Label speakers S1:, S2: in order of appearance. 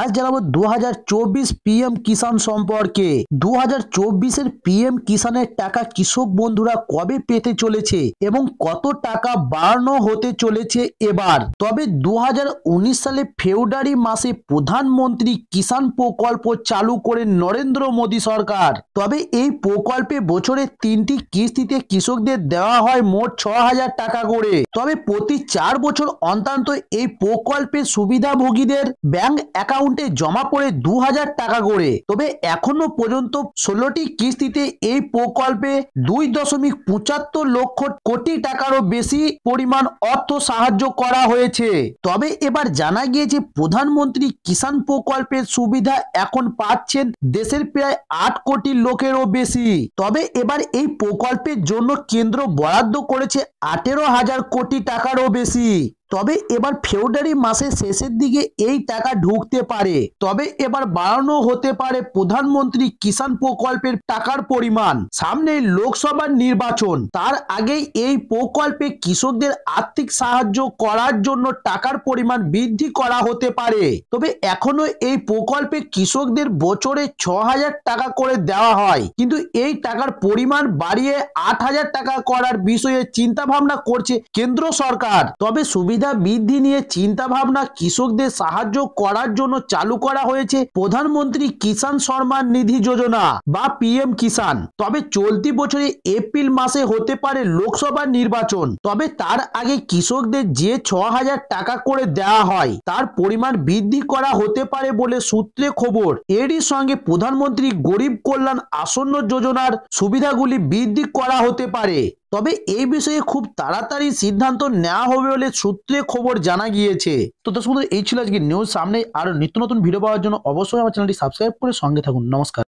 S1: আজ জানাবো 2024 পিএম কিষাণ সম্পর্কে। 2024 পিএম কিষাণের টাকা কৃষক বন্ধুরা কবে পেতে চলেছে এবং কত টাকা বাড়ানো হতে চলেছে এবার। তবে 2019 সালে ফেব্রুয়ারি মাসে প্রধানমন্ত্রী কিষাণ প্রকল্প চালু করে নরেন্দ্র মোদী সরকার। তবে এই প্রকল্পে বছরে 3টি কিস্তিতে কৃষকদের দেওয়া হয় মোট 6,000 টাকা করে। তবে প্রতি 4 বছর অন্তত এই প্রকল্পের সুবিধাভোগীদের ব্যাংক অ্যাকাউন্টে জমা পড়ে 2,000 টাকা করে। তবে এখনো পর্যন্ত 16টি কিস্তিতে এই প্রকল্পে 2.75 লক্ষ কোটি টাকারও বেশি পরিমাণ অর্থ সাহায্য করা হয়েছে। তবে এবার জানা গিয়েছে প্রধানমন্ত্রী কিষাণ প্রকল্পের সুবিধা এখন পাচ্ছেন দেশের প্রায় 8 কোটি লোকেরও বেশি। তবে এবার এই প্রকল্পের জন্য কেন্দ্র বরাদ্দ করেছে 18,000 কোটি টাকারও বেশি। তবে এবার ফেব্রুয়ারি মাসের শেষের দিকে এই টাকা ঢুকতে পারে। তবে এবার বাড়ানো হতে পারে প্রধানমন্ত্রী কিষাণ প্রকল্পের টাকার পরিমাণ। সামনে লোকসভার নির্বাচন, তার আগেই এই প্রকল্পে কৃষকদের আর্থিক সাহায্য করার জন্য টাকার পরিমাণ বৃদ্ধি করা হতে পারে। তবে এখনো এই প্রকল্পে কৃষকদের বছরে 6,000 টাকা করে দেওয়া হয়, কিন্তু এই টাকার পরিমাণ বাড়িয়ে 8,000 টাকা করার বিষয়ে চিন্তা ভাবনা করছে কেন্দ্র সরকার। তবে সুবিধা বৃদ্ধি নিয়ে চিন্তা ভাবনা কৃষকদের সাহায্য করার জন্য চালু করা হয়েছে প্রধানমন্ত্রী কিষাণ সম্মান নিধি যোজনা বা পিএম কিষাণ। তবে চলতি বছরে এপ্রিল মাসে হতে পারে লোকসভা নির্বাচন। তবে তার আগে কৃষকদের যে 6,000 টাকা করে দেওয়া হয় তার পরিমাণ বৃদ্ধি করা হতে পারে বলে সূত্রে খবর। এরই সঙ্গে প্রধানমন্ত্রী গরিব কল্যাণ আসন্ন যোজনার সুবিধাগুলি বৃদ্ধি করা হতে পারে। তবে এই বিষয়ে খুব তাড়াতাড়ি সিদ্ধান্ত নেওয়া হবে বলে সূত্রে খবর জানা গিয়েছে। তো দর্শক বন্ধু, এই ছিল আজকে নিউজ। সামনে আরো নিত্য নতুন ভিডিও পাওয়ার জন্য অবশ্যই আমার চ্যানেলটি সাবস্ক্রাইব করে সঙ্গে থাকুন। নমস্কার।